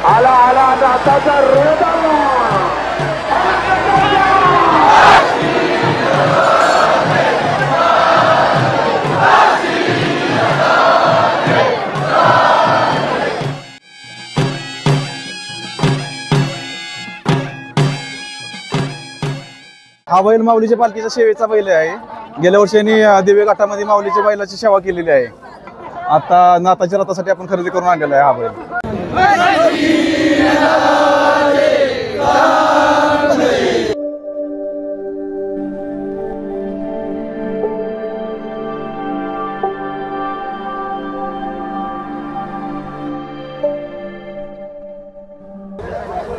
आला आला नाताचा रोज आला. हा बैल माऊलीच्या पालखीच्या सेवेचा बैल आहे. गेल्या वर्षी दिव्य घाटामध्ये माऊलीच्या बैलाची सेवा केलेली आहे. आता नाताच्या रथासाठी आपण खरेदी करून आणलेला आहे हा बैल.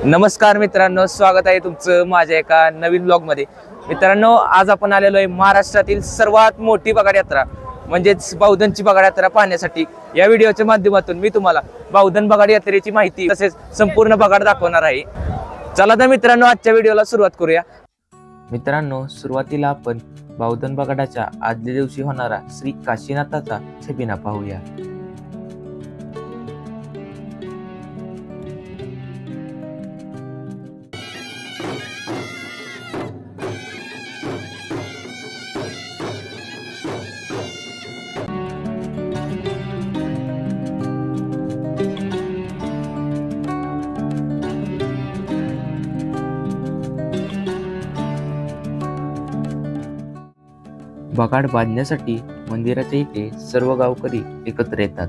नमस्कार मित्रांनो, स्वागत आहे तुमचं माझ्या एका नवीन ब्लॉग मध्ये. मित्रांनो, आज आपण आलेलो आहे महाराष्ट्रातील सर्वात मोठी बगाड यात्रा म्हणजेच बावधनची बगाड यात्रा पाहण्यासाठी. या व्हिडिओच्या माध्यमातून मी तुम्हाला बावधन बगाड यात्रेची माहिती तसेच संपूर्ण बगाड दाखवणार आहे. चला तर मित्रांनो, आजच्या व्हिडिओला सुरुवात करूया. मित्रांनो, सुरुवातीला आपण बावधन बगाडाच्या आदल्या दिवशी होणारा श्री काशीनाथाचा छबिना पाहूया. बगाड बांधण्यासाठी मंदिराच्या इथे सर्व गावकरी एकत्र येतात.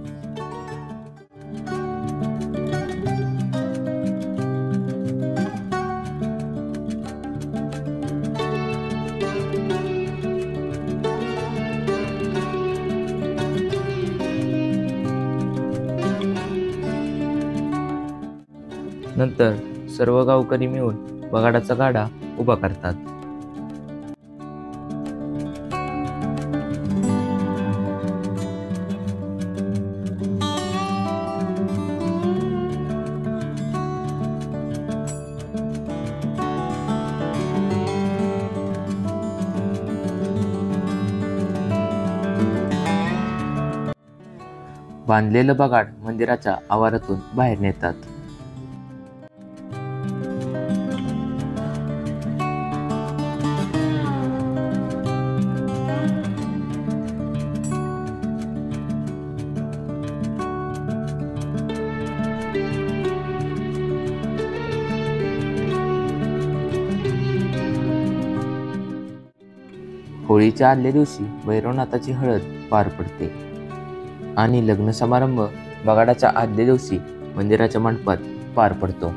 नंतर सर्व गावकरी मिळून बगाडाचा गाडा उभा करतात. बांधलेलं बगाड मंदिराच्या आवारातून बाहेर नेतात. होळीच्या आदल्या दिवशी भैरवनाथाची हळद पार पडते आणि लग्न समारंभ बगाडाच्या आदल्या दिवशी मंदिराच्या मंडपात पार पडतो.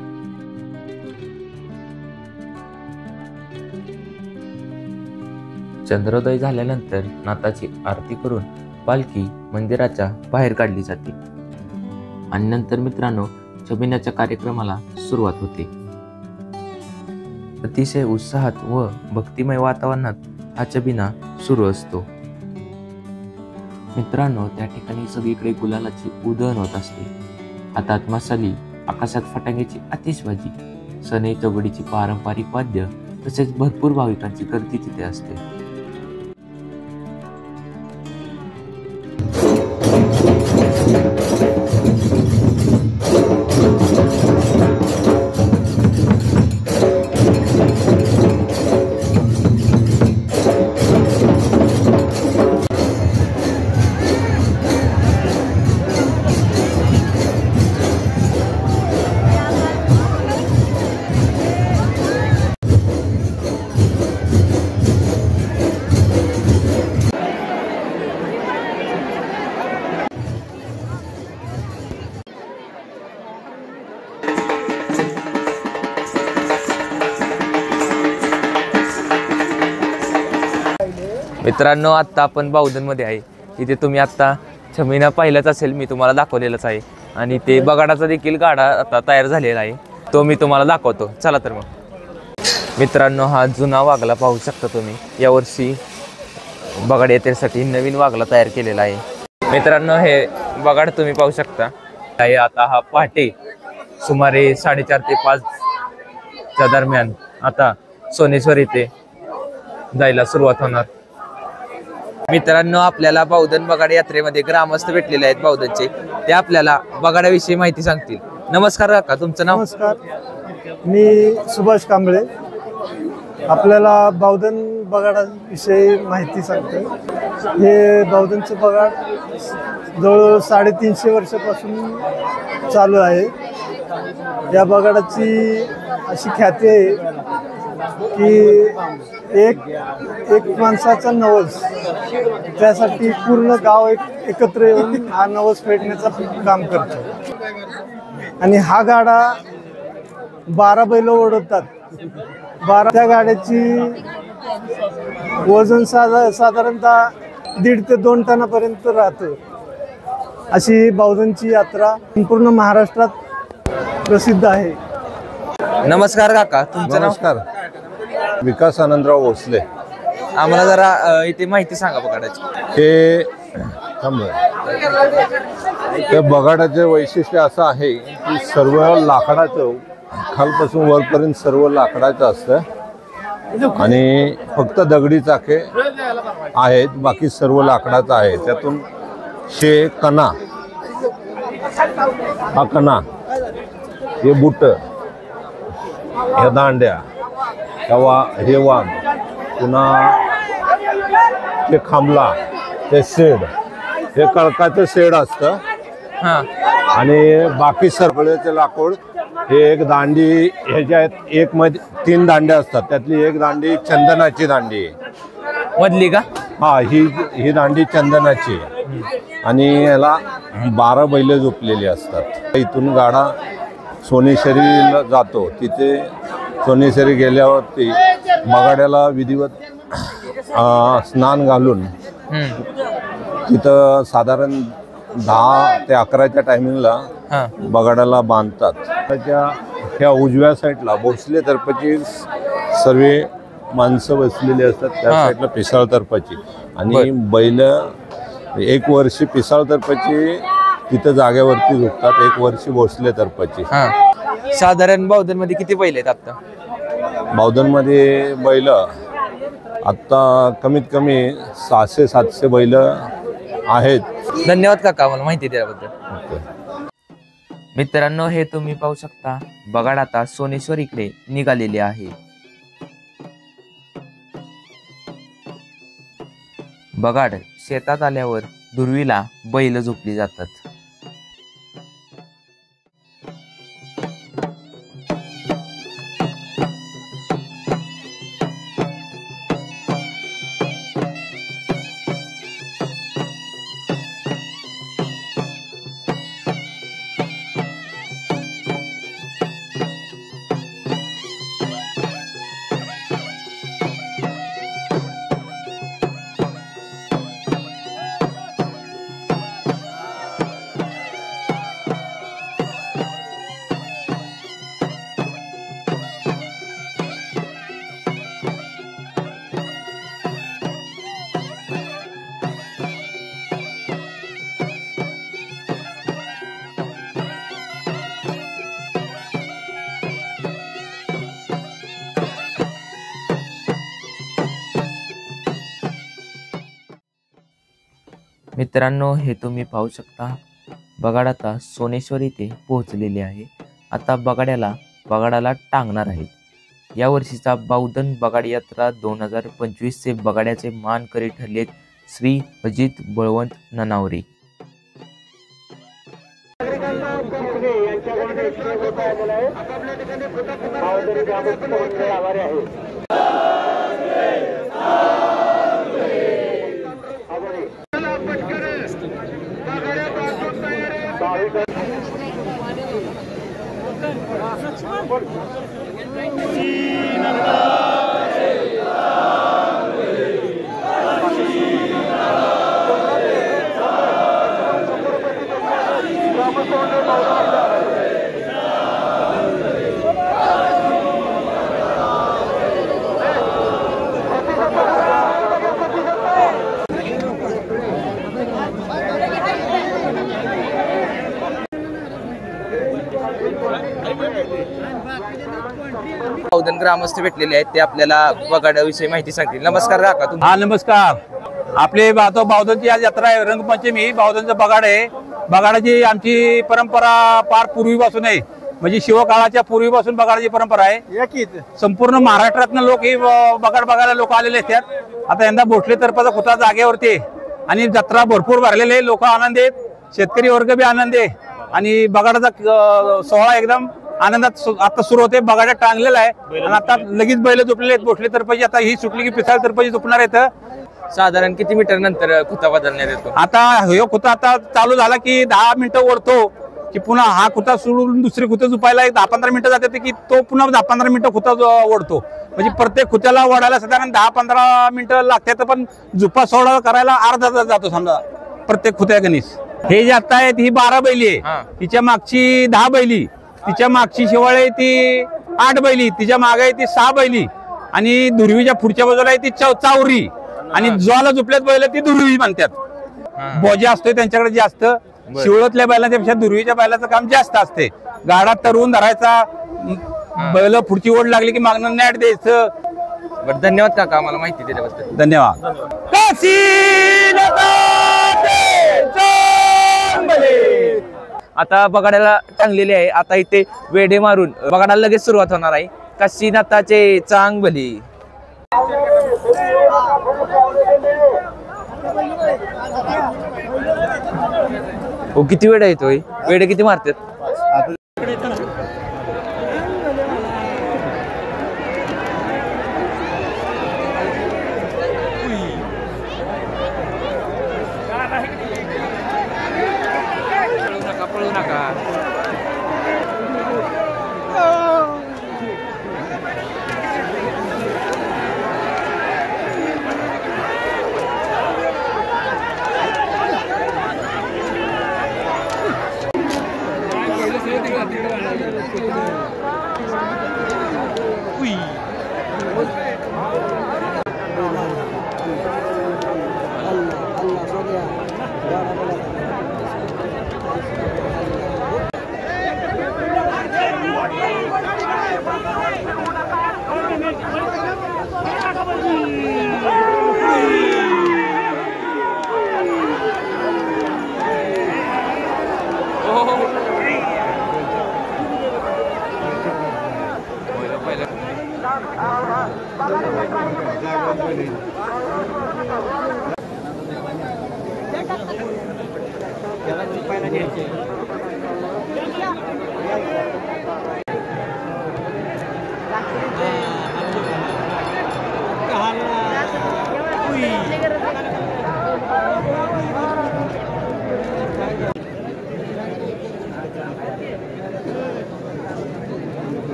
चंद्रोदय झाल्यानंतर नाथाची आरती करून पालखी मंदिराच्या बाहेर काढली जाते आणि नंतर मित्रांनो, छबिन्याच्या कार्यक्रमाला सुरुवात होते. अतिशय उत्साहात व भक्तिमय वातावरणात हा छबिना सुरू असतो. मित्रांनो, त्या ठिकाणी सगळीकडे गुलालाची उधळण होत असते. हातात मसाली, आकाशात फटाक्याची आतिषबाजी, सनई चौघडीची पारंपरिक वाद्य तसेच भरपूर भाविकांची गर्दी तिथे असते. मित्रांनो, आता आपण बावधन मध्ये आहे. इथे तुम्ही आता छबिना पाहिलंच असेल, मी तुम्हाला दाखवलेलंच आहे. आणि ते बगाडाचा देखील गाडा आता तयार झालेला आहे, तो मी तुम्हाला दाखवतो. चला तर मग. मित्रांनो, हा जुना वाघला पाहू शकता तुम्ही. यावर्षी बगाड यात्रेसाठी नवीन वाघला तयार केलेला आहे. मित्रांनो, हे बगाड तुम्ही पाहू शकता. आता हा पहाटे सुमारे 4:30 ते 5 च्या दरम्यान आता सोनेश्वर येथे जायला सुरुवात होणार. मित्रांनो, आपल्याला बावधन बगाड यात्रेमध्ये ग्रामस्थ भेटलेले आहेत बावधनचे. ते आपल्याला बगाडाविषयी माहिती सांगतील. नमस्कार काका, तुमचं नाव? नमस्कार, मी सुभाष कांबळे. आपल्याला बावधन बगाडाविषयी माहिती सांगतो. हे बावधनचं बगाड जवळजवळ 350 वर्षापासून चालू आहे. या बगाडाची अशी ख्याती आहे की एक माणसाचा नवस, त्यासाठी पूर्ण गाव एकत्र येऊन हा नवस फेडण्याचं काम करतो. आणि हा गाडा 12 बैल ओढवतात. 12 त्या गाड्याची वजन साधारणतः 1.5 ते 2 टनापर्यंत राहतं. अशी बावधनची यात्रा संपूर्ण महाराष्ट्रात प्रसिद्ध आहे. नमस्कार काका, तुमचं नाव? नमस्कार, विकास आनंदराव भोसले. आम्हाला जरा इथे माहिती सांगा बगाडाची. हे त्या बगाडाचे वैशिष्ट्य असं आहे की सर्व लाकडाचं, खालपासून वरपर्यंत सर्व लाकडाचं असतं आणि फक्त दगडी चाके आहेत, बाकी सर्व लाकडाचं आहे. त्यातून कणा, हा कणा, हे बुट, ह्या दांड्या, हे वाघ, पुन्हा ते खांबला, ते शेड, हे कळकाचं शेड असतं. आणि बाकी सगळ्याचे लाकूड हे एक दांडी, ह्याच्यात एक मध्ये 3 दांड्या असतात, त्यातली एक दांडी चंदनाची दांडी आहे. मधली का? हा, ही दांडी चंदनाची आहे. आणि याला 12 बैल झोपलेली असतात. इथून गाडा सोनेश्वरीला जातो. तिथे सोनेश्वरी गेल्यावरती बगाड्याला विधिवत स्नान घालून तिथं साधारण 10 ते 11च्या टायमिंगला बगाडाला बांधतात. त्याच्या ह्या उजव्या साईडला भोसले तर्फाची सर्व माणसं बसलेली असतात, त्या साईडला पिसाळ तर्फाची. आणि बैल 1 वर्षी पिसाळ तर्फाची तिथं जागेवरती झोपतात, 1 वर्षी भोसले तर्फाची. साधारण बावधन मध्ये किती बैल आहेत आता? बावधन मध्ये बैल आता कमीत कमी 600-700 बैल आहेत. धन्यवाद काका मला माहिती दिल्याबद्दल. मित्रांनो, हे तुम्ही पाहू शकता, बगाड आता सोनेश्वर इकडे निघालेले आहे. बगाड शेतात आल्यावर दुर्वीला बैल झोपली जातात. मित्रांनो, हे तुम्ही पाहू शकता, बगाड आता सोनेश्वर इथे पोहोचलेले आहे. आता बगाडाला टांगणार आहेत. या वर्षीचा बावधन बगाड यात्रा 2025 चे बगाड्याचे मानकरी ठरलेत श्री अजित बळवंत ननावरे. बावधन ग्रामस्थ भेटलेले आहेत, ते आपल्याला बगाडाविषयी माहिती सांगतील. नमस्कार काका. हा नमस्कार. आपले बावधनची आज यात्रा आहे, रंगपंचमी. बावधनचं बगाड आहे. बगाडाची आमची परंपरा फार पूर्वीपासून आहे, म्हणजे शिवकाळाच्या पूर्वीपासून बगाडाची परंपरा आहे। संपूर्ण महाराष्ट्रातनं लोक ही बगाड बघायला लोक आलेले असतात। आता यंदा भोसले तर्फाचा खुटा जागेवरती आणि जत्रा भरपूर भरलेले, लोक आनंदी आहेत, शेतकरी वर्ग बी आनंदी आहे आणि बगाडाचा सोहळा एकदम आनंदात आता सुरू होते। बगाडा टांगलेला आहे आणि आता लगेच बैल झोपलेले आहेत भोसले तर्फाची। आता ही सुटली की पिसाळ तर्फाची झोपणार आहेत। साधारण किती मीटर नंतर खुता बदलण्यात येतो? आता हे खुता आता चालू झाला की 10 मिनिटं ओढतो की पुन्हा हा खुता सोडून दुसरे खुते झुपायला 10-15 मिनिटं जाते की तो पुन्हा 10-15 मिनिटं खुता ओढतो। म्हणजे प्रत्येक खुत्याला ओढायला साधारण 10-15 मिनिटं लागतात, पण झुपा सोडा करायला अर्धा तास जातो समजा प्रत्येक खुत्या गणेश। हे जे आता आहेत ही 12 बैली आहे, तिच्या मागची 10 बैली, तिच्या मागची शिवाळे ती 8 बैली, तिच्या मागे आहे ती 6 बैली आणि दुर्वीच्या पुढच्या बाजूला आहे ती चावरी आणि ज्वाला झुपल्यात बैल ती दुर्वी म्हणतात। बोजा असतोय त्यांच्याकडे जास्त, शिवळतल्या बैलांच्या दुर्वीच्या बैलाचं काम जास्त असते। गाडा तरुण धरायचा, बैल पुढची ओढ लागली की मागणं नॅट द्यायचं। बरं, धन्यवाद काका आम्हाला माहिती दिल्याबद्दल। धन्यवाद। आता बगाड्याला टांगलेले आहे, आता इथे वेढे मारून बगाडाला लगेच सुरुवात होणार आहे। काशीनाथाचे चांगभली हो, किती वेळ येतोय? वेडे किती मारतात? पळू नका।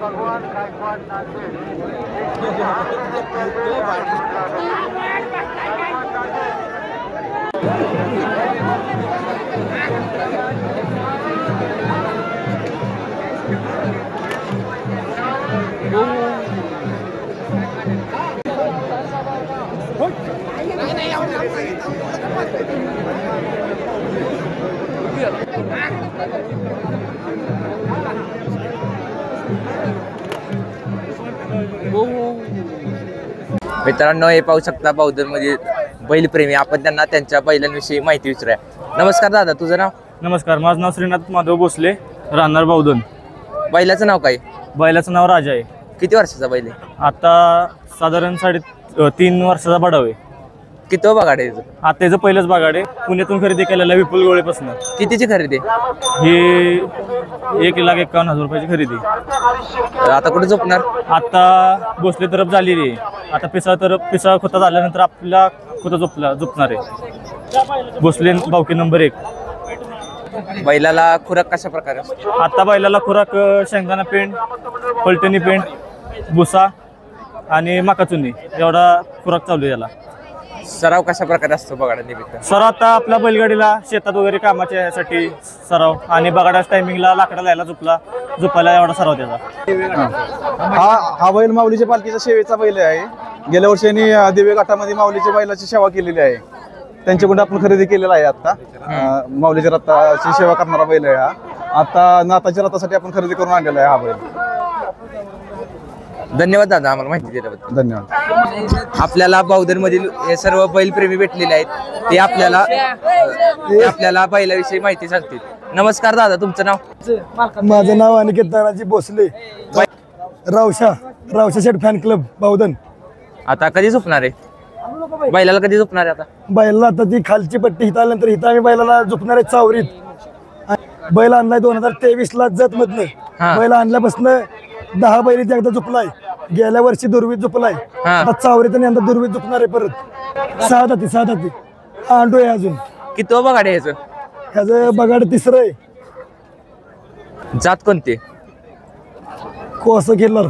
भगवान गायकवाड नाचे मित्रांनो, हे पाहू शकता बावधनमध्ये बैलप्रेमी, आपण त्यांना त्यांच्या बैलांविषयी माहिती विचारूया। नमस्कार दादा, तुझं नाव? नमस्कार, माझं नाव श्रीनाथ माधव भोसले, राहणार बावधन। बैलाचं नाव काय? बैलाचं नाव राजा आहे। किती वर्षाचा बैल आहे? आता साधारण 3.5 वर्षाचा बडाव आहे। किती बगाड आहे? आता त्याचं पहिलंच बगाड आहे, पुण्यातून खरेदी केलेला विपुल गोळेपासून। कितीची खरेदी? ही 1,51,000 रुपयाची खरेदी। आता कुठे झोपणार? आता भोसले तरफ झालेली आहे, आता पिसाळ खोता झाल्यानंतर आपला खोता झोपणार आहे। भोसले भावकी नंबर 1। बैलाला खुराक कशा प्रकारे असतो? आता बैलाला खुराक शेंगदाणा पेंड, पलटणी पेंड, भुसा आणि मका चुनी एवढा खुराक चालू आहे याला. सराव कशा प्रकारे असतो बगाडा निमित्त? सराव आता आपल्या बैलगाडीला शेतात वगैरे कामाच्या यासाठी सराव आणि बगाडाच टायमिंगला लाकडा लायला झोपायला एवढा सराव त्याचा. हा बैल माऊलीच्या पालखीच्या सेवेचा बैल आहे. गेल्या वर्षी यांनी दिवे घाटामध्ये माऊलीच्या बैलाची सेवा केलेली आहे. त्यांच्याकडून आपण खरेदी केलेला आहे. आता माऊलीच्या रथाची सेवा करणारा बैल आहे हा. आता नाताच्या रथासाठी आपण खरेदी करून आणलेला आहे हा बैल. धन्यवाद दादा आम्हाला माहिती दिल्याबद्दल. धन्यवाद. आपल्याला बावधन मधील हे सर्व बैलप्रेमी भेटलेले आहेत. ते आपल्याला बैलाविषयी माहिती सांगतील. नमस्कार दादा, तुमचं नाव? माझं नाव अनिकेत तानाजी भोसले, रावशा शेठ फॅन क्लब बावधन. आता कधी झोपणार आहे बैलाला? कधी झोपणार आहे आता बैलाला? आता ती खालची पट्टी हिता आल्यानंतर हिता आम्ही बैलाला झोपणार आहे चावरीत. बैल आणलाय 2023 जत मधनं. बैल आणल्यापासून 10 बैलीत एकदा झोपलाय. गेल्या वर्षी दुर्वीत झोपलाय. आता चावरीत आणि यंदा दुर्वीत झोपणार आहे परत. 6 दाती आंडो आहे अजून. किती बगाड आहे ह्याचं बगाड 3रं आहे. जात कोणते? कोसं किल्लर.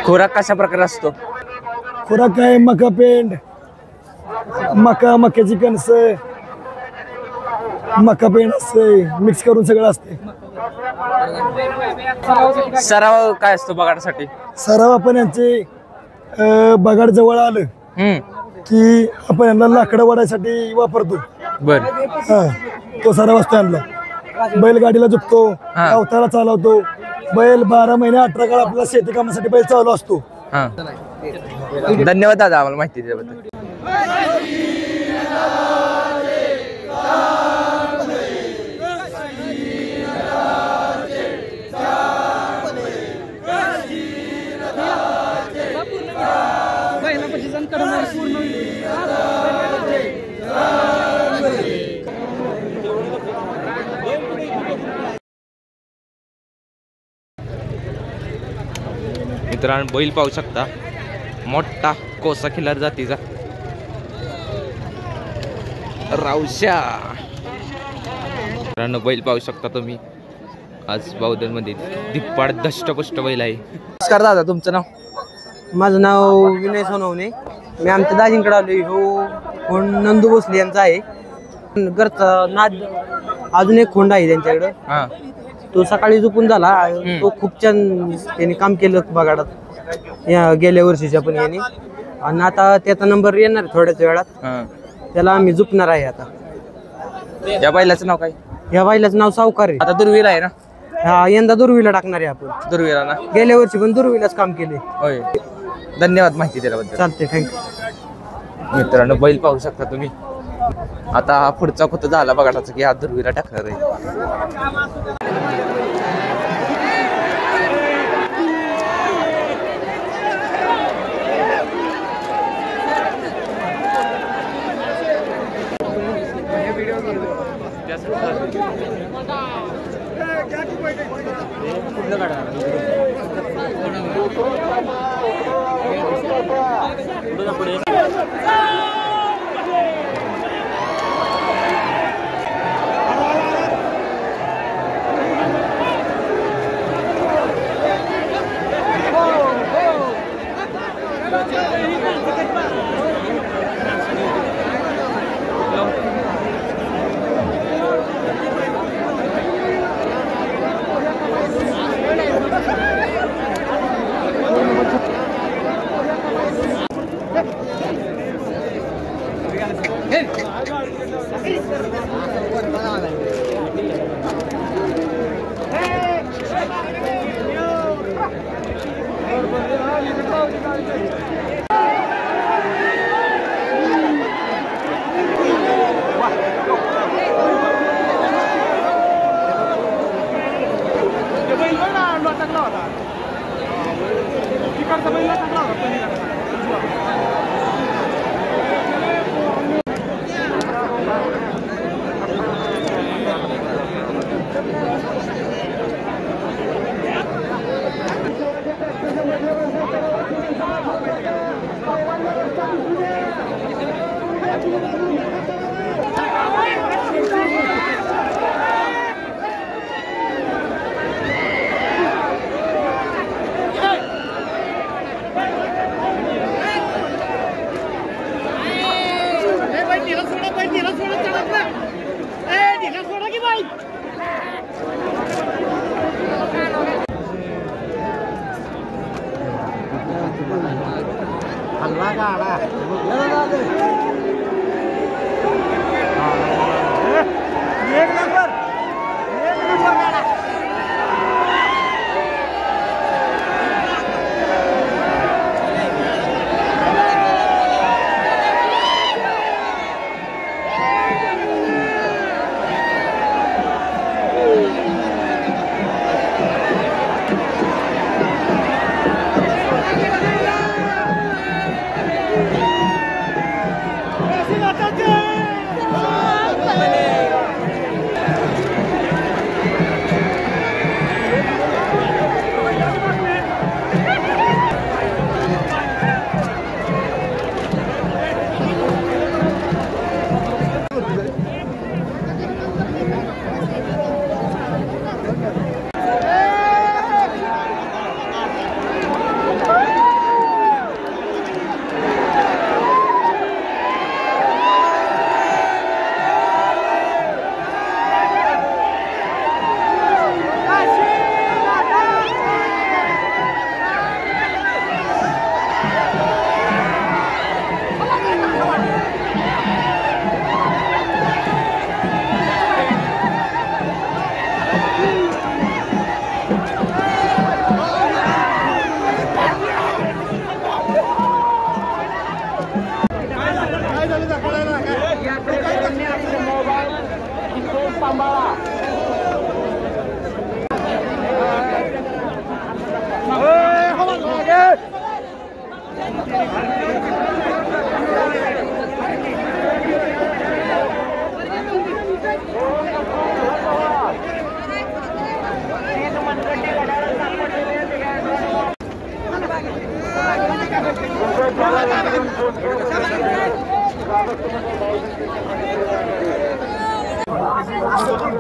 खुराक कशा प्रकारे असतो? खुराक काय मका पेंड, मक्याची कणस, मका पेंड असते, मिक्स करून सगळं असते. सराव काय असतो बगाडासाठी? सराव आपण यांचे बगाड जवळ आलं की आपण यांना लाकडं वाढायसाठी वापरतो. बर. तो सराव असतो यांना. बैलगाडीला झुकतो, अवताला चालवतो. बैल 12 महिने 18 काळ आपल्याला शेती कामासाठी बैल चालू असतो. धन्यवाद दादा आम्हाला माहिती दिल्याबद्दल. मित्रांनो बैल पाहू शकता, मोठा कोसा खिल्लार जातीचा रावशा. मित्रांनो बैल पाहू शकता तुम्ही. आज बावधन मध्ये दिप्पाड दष्टपुष्ट बैल आहे. नमस्कार दादा, तुमचं नाव? माझं नाव विनय सोनवणे. मी आमच्या दाजींकडे आलो. हो कोण नंदू भोसले यांचा आहे. घरचा नाद अजून एक खोंड आहे त्यांच्याकडं. तो सकाळी झोपून झाला. तो खूप छान त्यांनी काम केलं बगाडात या गेल्या वर्षीच्या पण यांनी. आणि आता त्याचा नंबर येणार थोड्याच वेळात. त्याला आम्ही झोपणार आहे. आता या बैलाचं नाव काय? या बैलाचं नाव सावकार आहे. आता दुर्वीला आहे ना? हा, यंदा दुर्वीला टाकणार आहे आपण. दुर्वीला ना? गेल्या वर्षी पण दुर्वीलाच काम केले. होय. धन्यवाद माहिती दिल्याबद्दल. चालते, थँक्यू. मित्रांनो बैल पाहू शकता तुम्ही. आता हा पुढचा खुत झाला बगाडाचा की हा दुर्वीला टाकणार आहे.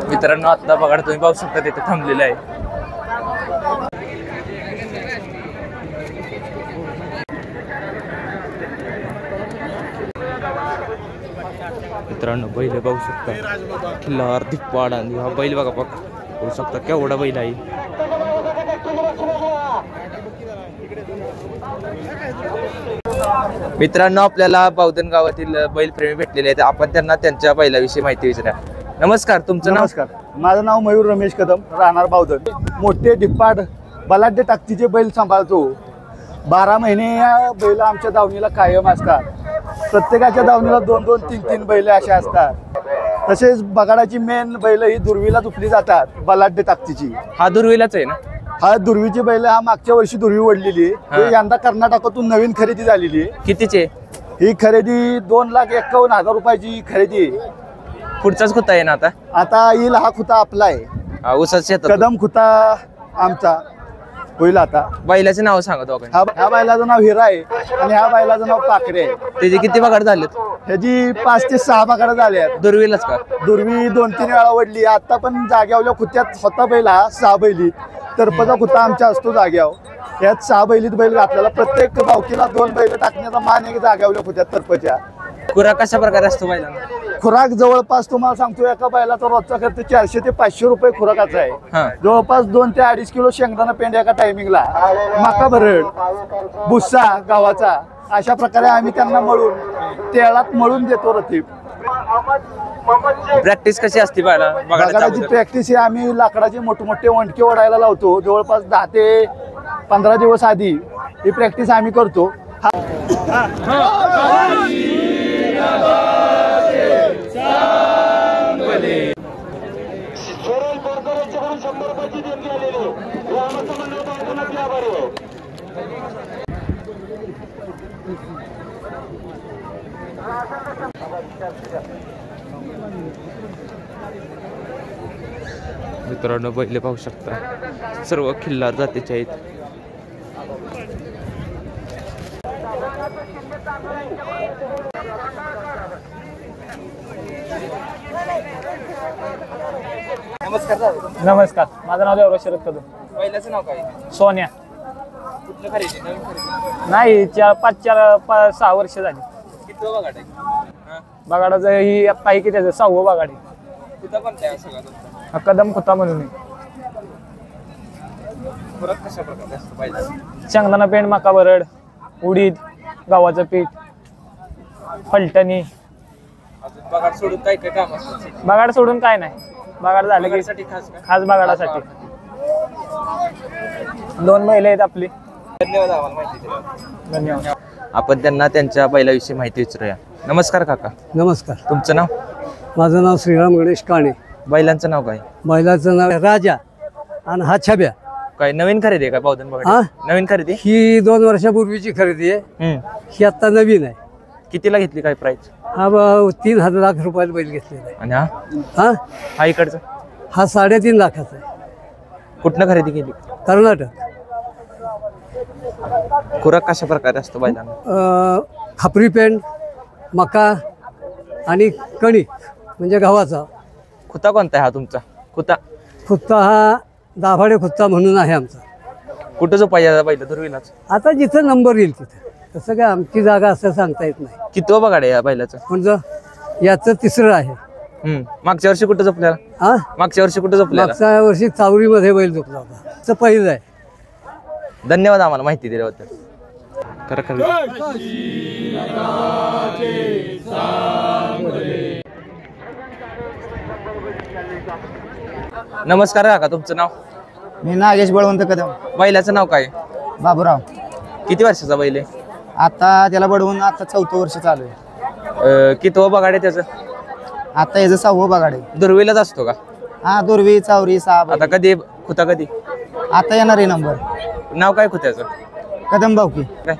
मित्रांनो आता बघा तुम्ही पाहू शकता तिथे थांबलेलं आहे. मित्रांनो बैल पाहू शकता खिल्लार दिप्पाड आणि हा बैल बघा पाहू शकता केवढा बैल आहे. मित्रांनो आपल्याला बावधन गावातील बैलप्रेमी भेटलेले आहेत. आपण त्यांना त्यांच्या बैलाविषयी माहिती विचारा. नमस्कार, तुमचं नाव? नमस्कार, माझं नाव मयूर रमेश कदम, राहणार बावधन. मोठे डिप्पाड बलाढ्य टाकतीचे बैल सांभाळतो. 12 महिने या बैल आमच्या दावणीला कायम असतात. प्रत्येकाच्या दावणीला 2-2, 3-3 बैल अशा असतात. तसेच बगाडाची मेन बैल ही दुर्वीला झुपली जातात. बलाढ्य टाकतीची हा दुर्वीलाच आहे ना? हा दुर्वीची बैल हा मागच्या वर्षी दुर्वी ओढलेली आहे. यंदा कर्नाटकातून नवीन खरेदी झालेली आहे. कितीचे? ही खरेदी 2,51,000 रुपयाची खरेदी आहे. पुढचाच खुता आहे ना आता? आता येईल हा खुता आपला आहे. उसाच शेतात कदम खुता आमचा होईल आता. बैलाचे नाव सांगा दोघांनी. ह्या बैलाचं नाव हिरा आहे आणि ह्या बैलाचं नाव पाखरे आहे. त्याचे किती बगाड झालेत? ह्याची 5 ते 6 बगाड झाले आहेत. दुर्वीलाच का? दुर्वी 2-3 वेळा वडली. आता पण जाग्यावल्या खुत्यात स्वतः बैल हा 6 बैली. तरपचा खुता आमचा असतो जाग्यावर. यात 6 बैलीत बैल घातलेला. प्रत्येक भावकीला 2 बैल टाकण्याचा मान एक जाग्यावल्या खुत्यात तरपच्या. खुराक कशा प्रकारे असतो बैलांना? खुराक जवळपास तुम्हाला सांगतो एका बैलाचा रोजचा खर्च 400 ते 500 रुपये खुराकाचा आहे. जवळपास 2 ते 2.5 किलो शेंगदाणा पेंड एका टायमिंगला, मका भरड, भुस्सा गावाचा, अशा प्रकारे आम्ही त्यांना मळून तेलात मळून देतो रतीब. प्रॅक्टिस कशी असते बगाडाची प्रॅक्टिस ही आम्ही लाकडाचे मोठे वंडके ओढायला लावतो. जवळपास 10 ते 15 दिवस आधी ही प्रॅक्टिस आम्ही करतो. मित्रांनो बैल पाहू शकता सर्व खिल्लार जातीचे आहेत. नमस्कार, माझं नाव देवराज शरद कदम. बैलाचं नाव काय? सोन्या. कुठलं खरेदी? नवीन खरेदी? नाही, 5-6 वर्ष झाली. किती बगाड आहे? बगाडाचं ही आता आहे की त्याचं 6वं बगाड आहे. कुठं कोणता आहे सगळा तुमचा? हा कदम खुता म्हणून आहे. खुराक कशा प्रकारे असतो बैलाचा? शेंगदाणा पेंड, मका भरड, उडीद, गव्हाचं पीठ फलटणी. बगाड सोडून काय काय काम असतात? बगाड सोडून काय नाही. बगाड झालं की खास बगाडासाठी. 2 बैल आहेत आपली. धन्यवाद आम्हाला माहिती दिल्याबद्दल. धन्यवाद. आपण त्यांना त्यांच्या बैलाविषयी माहिती विचारूया. नमस्कार काका. नमस्कार. तुमचं नाव? माझं नाव श्रीराम गणेश काणे. बैलांचं नाव काय? बैलाचं नाव राजा आणि हा छब्या. काय नवीन खरेदी आहे का बावधन हा? बगाड? नवीन खरेदी? ही 2 वर्षापूर्वीची खरेदी आहे. ही आता नवीन आहे. कितीला घेतली काय प्राइस? हा 3 लाख रुपयाला बैल घेतलेला आहे. आणि हा हा हा इकडचा हा 3.5 लाखाचा आहे. कुठनं खरेदी केली? कर्नाटक. खुराक कशा प्रकारे असतो बैलांना? खापरी पेंड, मका आणि कणिक म्हणजे गव्हाचा. खुता कोणता आहे हा तुमचा? खुता खुत्ता हा दाभाडे खुत्ता म्हणून आहे आमचा. कुठं जो पाहिजे बैल धुरवीलाच? आता जिथं नंबर येईल तिथं. तसं काय आमची जागा असं सांगता येत नाही. किती बगाड आहे या बैलाचं? म्हणजे याचं 3रं आहे. मागच्या वर्षी कुठं झोपल्याला? हा मागच्या वर्षी कुठं झोपल्याला? मागच्या वर्षी चावरीमध्ये बैल झोपला होता. ते पहिलं आहे. धन्यवाद आम्हाला माहिती दिल्याबद्दल. खरं खरं नमस्कार काका. तुमचं नाव? मी नागेश बळवंत कदम. बैलाचं नाव काय? बाबूराव. किती वर्षाचा बैल आहे? आता त्याला बडवून आता 4थं वर्ष चालू आहे. किती बगाड आहे त्याचं? आता याचं 6वं बगाड आहे. दुर्वीलाच असतो का? हा दुर्वी चावरी 6. आता कधी खुता कधी? आता येणार आहे नंबर. नाव काय खुत्याचं? कदम भाऊकी. काय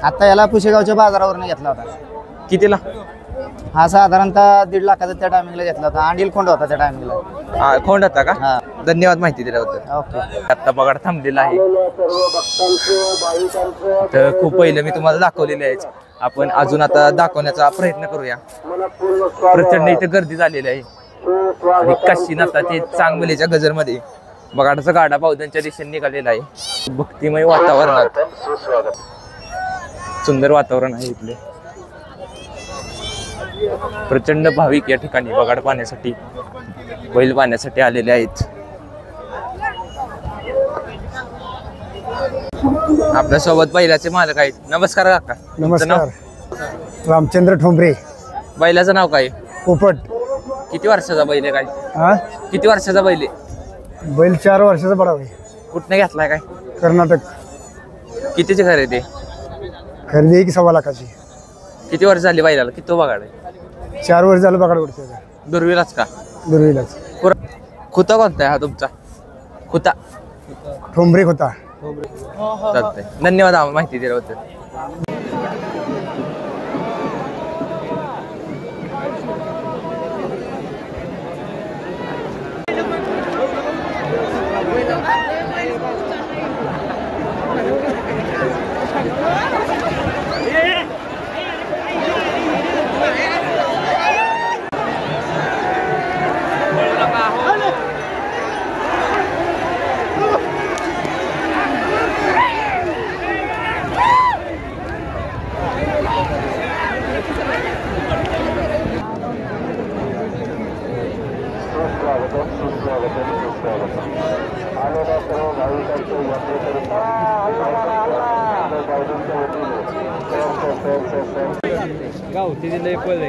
आता याला पुशेगावच्या बाजारावरून घेतला होता. कितीला? हा साधारणतः 1.5 लाखाचा त्या टायमिंगला घेतला होता. अंडील खोंड होता त्या टायमिंगला. खोंड होता का? धन्यवाद माहिती दिल्याबद्दल. ओके. आता बगाड थांबलेला आहे. तर खूप पहिलं मी तुम्हाला दाखवलेले आहे. आपण अजून आता दाखवण्याचा प्रयत्न करूया. प्रचंड इथे गर्दी झालेली आहे आणि काशीनाथाचे चांगलेच्या गजरमध्ये बगाडाचा गाडा बावधनच्या दिशेने निघालेला आहे. भक्तिमय वातावरणात सुंदर वातावरण आहे इथले. प्रचंड भाविक या ठिकाणी बगाड पाहण्यासाठी, बैल पाहण्यासाठी आलेले आहेत. आपल्या सोबत बैलाचे मालक आहेत. नमस्कार काका. नमस्कार. रामचंद्र ठोंबरे. बैलाचं नाव काय? पोपट. किती वर्षाचा बैल आहे काय? हा किती वर्षाचा बैल आहे? बैल 4 वर्षाचा बडाव आहे. कुठनं घेतलाय काय? कर्नाटक. कितीची खरेदी? खरेदी आहे की 1.25 लाखाची. किती वर्ष झाली बैलाला? किती बगाड आहे? 4 वर्ष झालं बगाड उडते. दुर्वीलाच का? दुर्वीलाच. खुता कोणता आहे हा तुमचा? खुता ठोंबरे होता. चालतंय. धन्यवाद आम्हाला माहिती दिल्याबद्दल. गावठी दिले पळ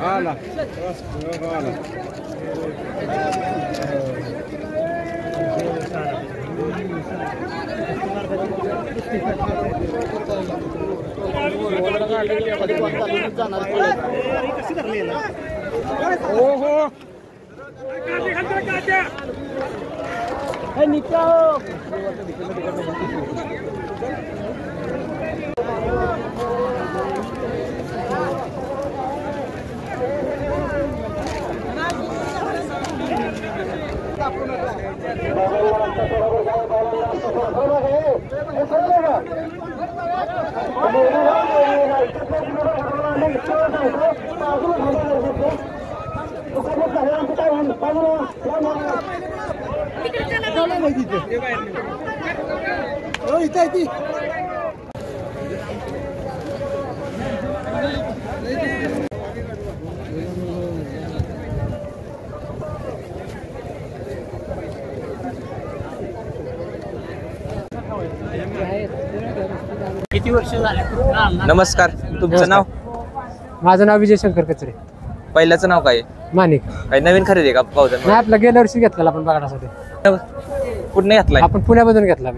आला किती वर्ष झाले? नमस्कार, तुमचं नाव? माझं नाव विजय शंकर कचरे. पहिल्याचं नाव काय? मानिक. काही नवीन खरेदी आहे का पावधन? नाही, आपला गेल्या वर्षी घेतलेला आपण बघण्यासाठी. कुठं घेतलाय? आपण पुण्यामधून घेतला.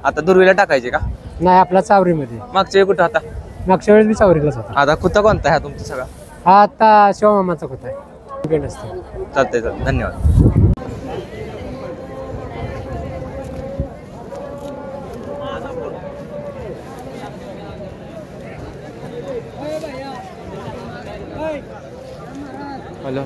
आता दुर्वीला टाकायचे का? नाही, आपला चावरीमध्ये. मागच्या वेळी कुठं होता? मागच्या वेळेस मी चावरीलाच होता. आता कुठं कोणता आहे तुमचा सगळा? हा आता शिवमामाचा होता आहे. चालतंय चालतंय, धन्यवाद. हॅलो,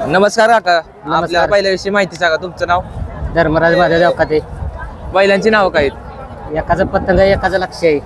नमस्कार काका. आपल्या बैलाविषयी माहिती सांगा. तुमचं नाव? धर्मराज महादेव खाते. बैलांची नाव काय आहेत? एकाचं पतंग आहे, एकाचं लक्ष आहे.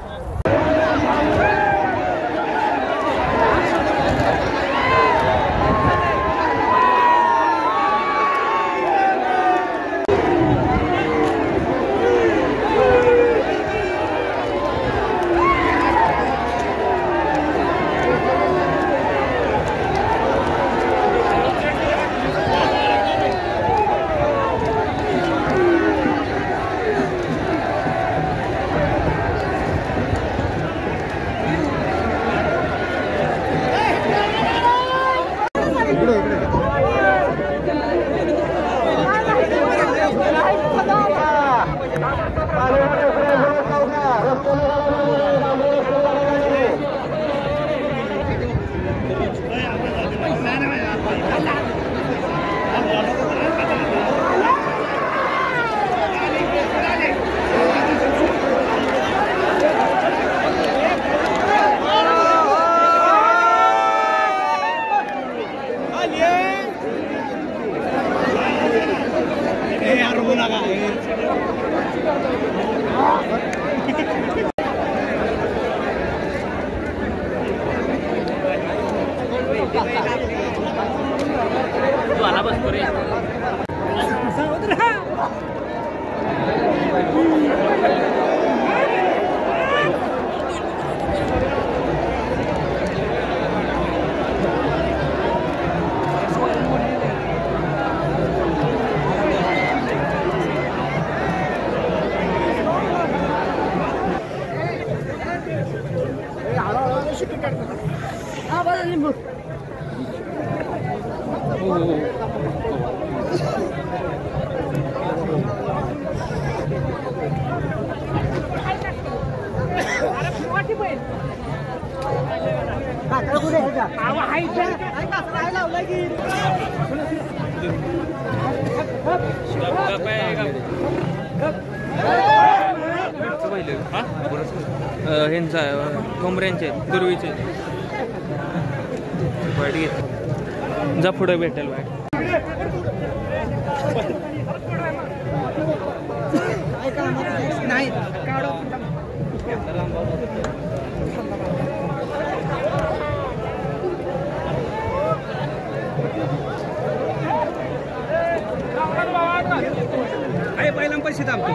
कोंबऱ्यांचे दुर्वीचे वाईट घेत जा पुढे भेटेल. वाईट पहिला पैसे थांबतो.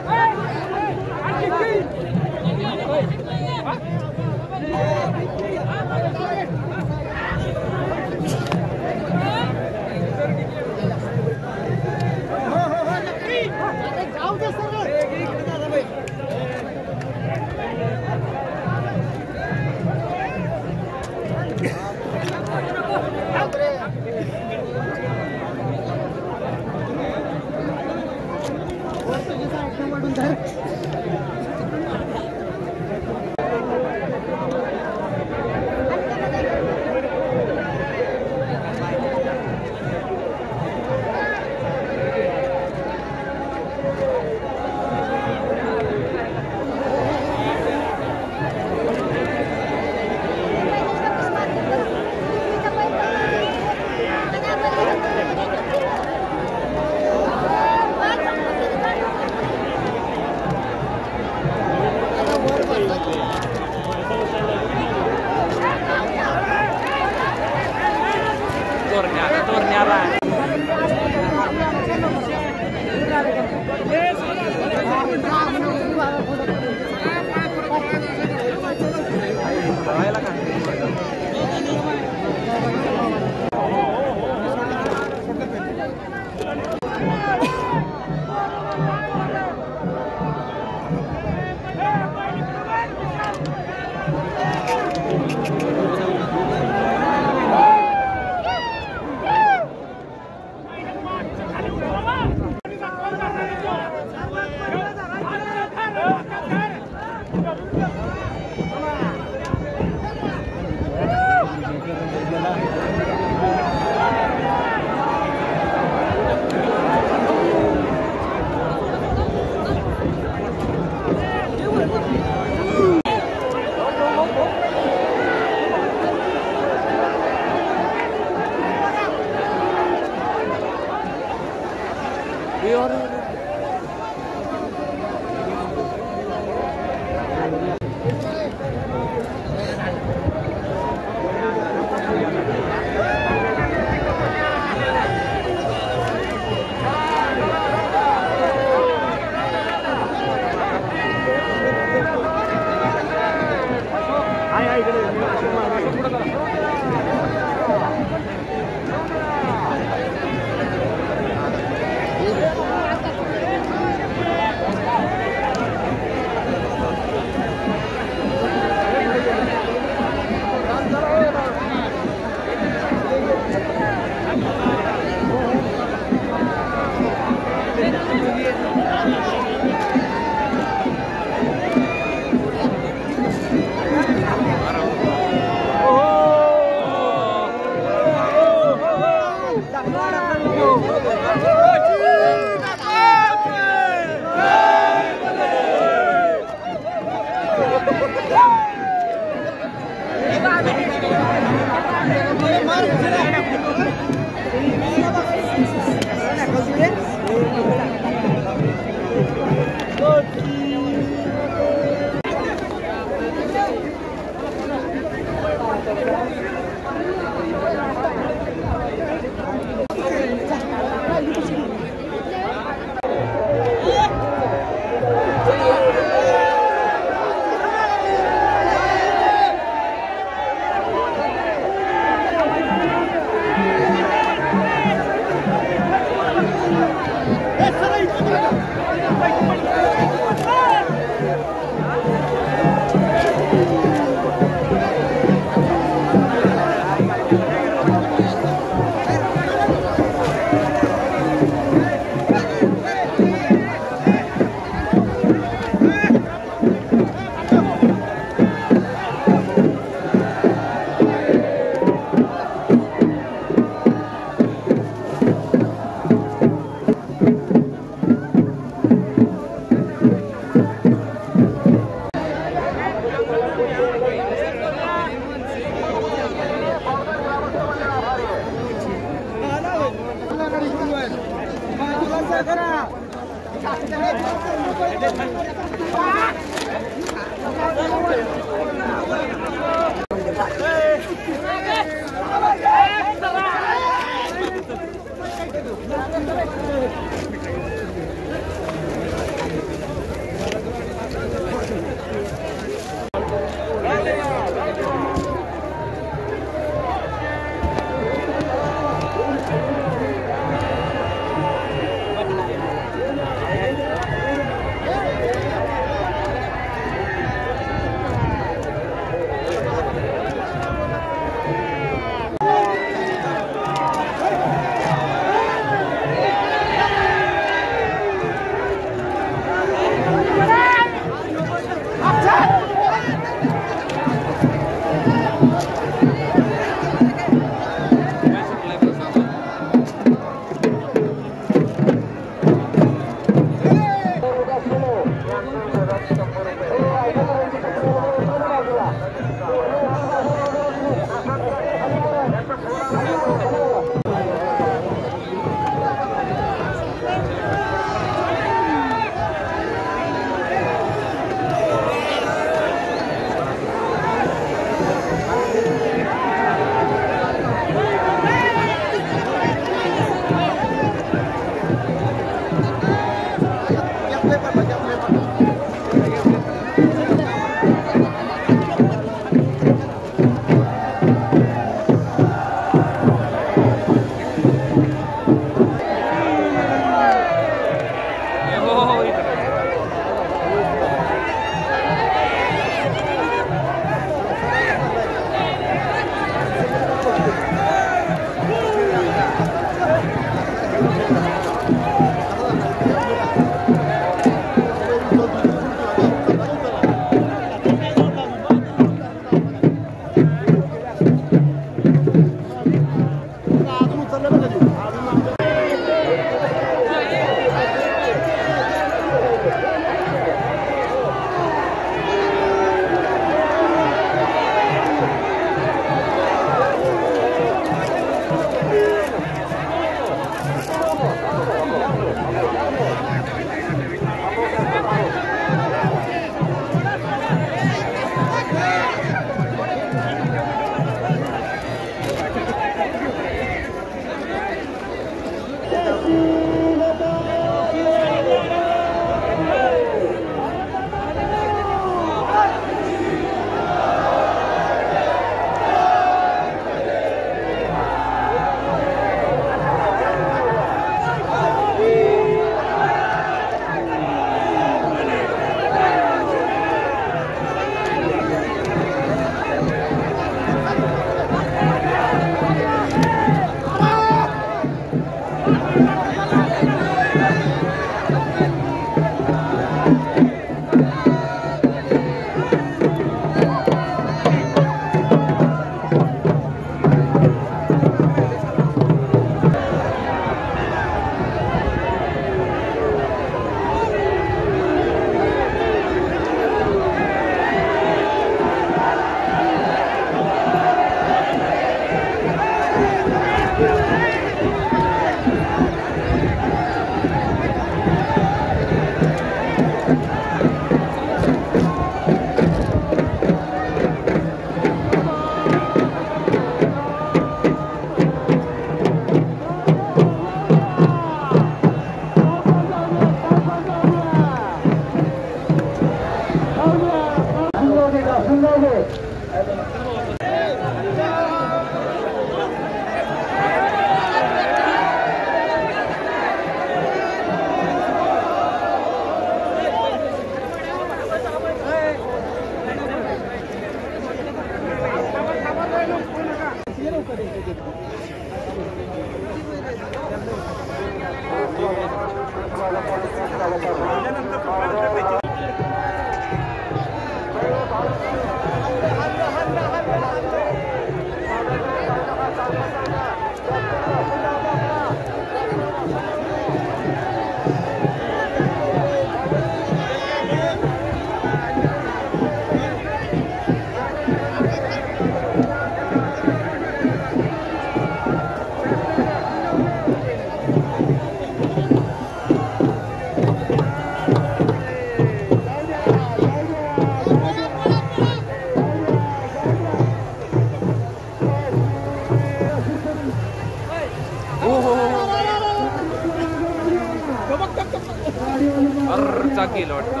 केलं वाटतं.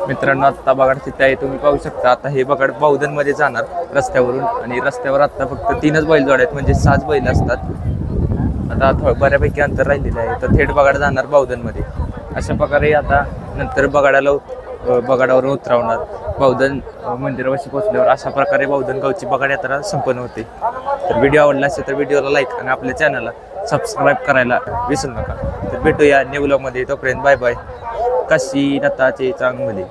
मित्रांनो आता बघा तिथे आहे, तुम्ही पाहू शकता. आता हे बघा बावधन मध्ये जाणार रस्त्यावरून, आणि रस्त्यावर आता फक्त 3च बैलजोड्या आहेत, म्हणजे 6 बैल असतात. आता बऱ्यापैकी अंतर राहिलेलं आहे, तर थेट बगाड जाणार बावधन मध्ये. अशा प्रकारे आता नंतर बगाडावरून उतरवणार. बावधन मंदिरापाशी पोहोचल्यावर अशा प्रकारे बावधन गावची बगाड यात्रा संपन्न होते. तर व्हिडिओ आवडला असेल तर व्हिडिओला लाईक आणि आपल्या चॅनलला सबस्क्राईब करायला विसरू नका. तर भेटूया न्यू व्लॉगमध्ये. तोपर्यंत बाय बाय. काशीनाथाचे चांगमध्ये.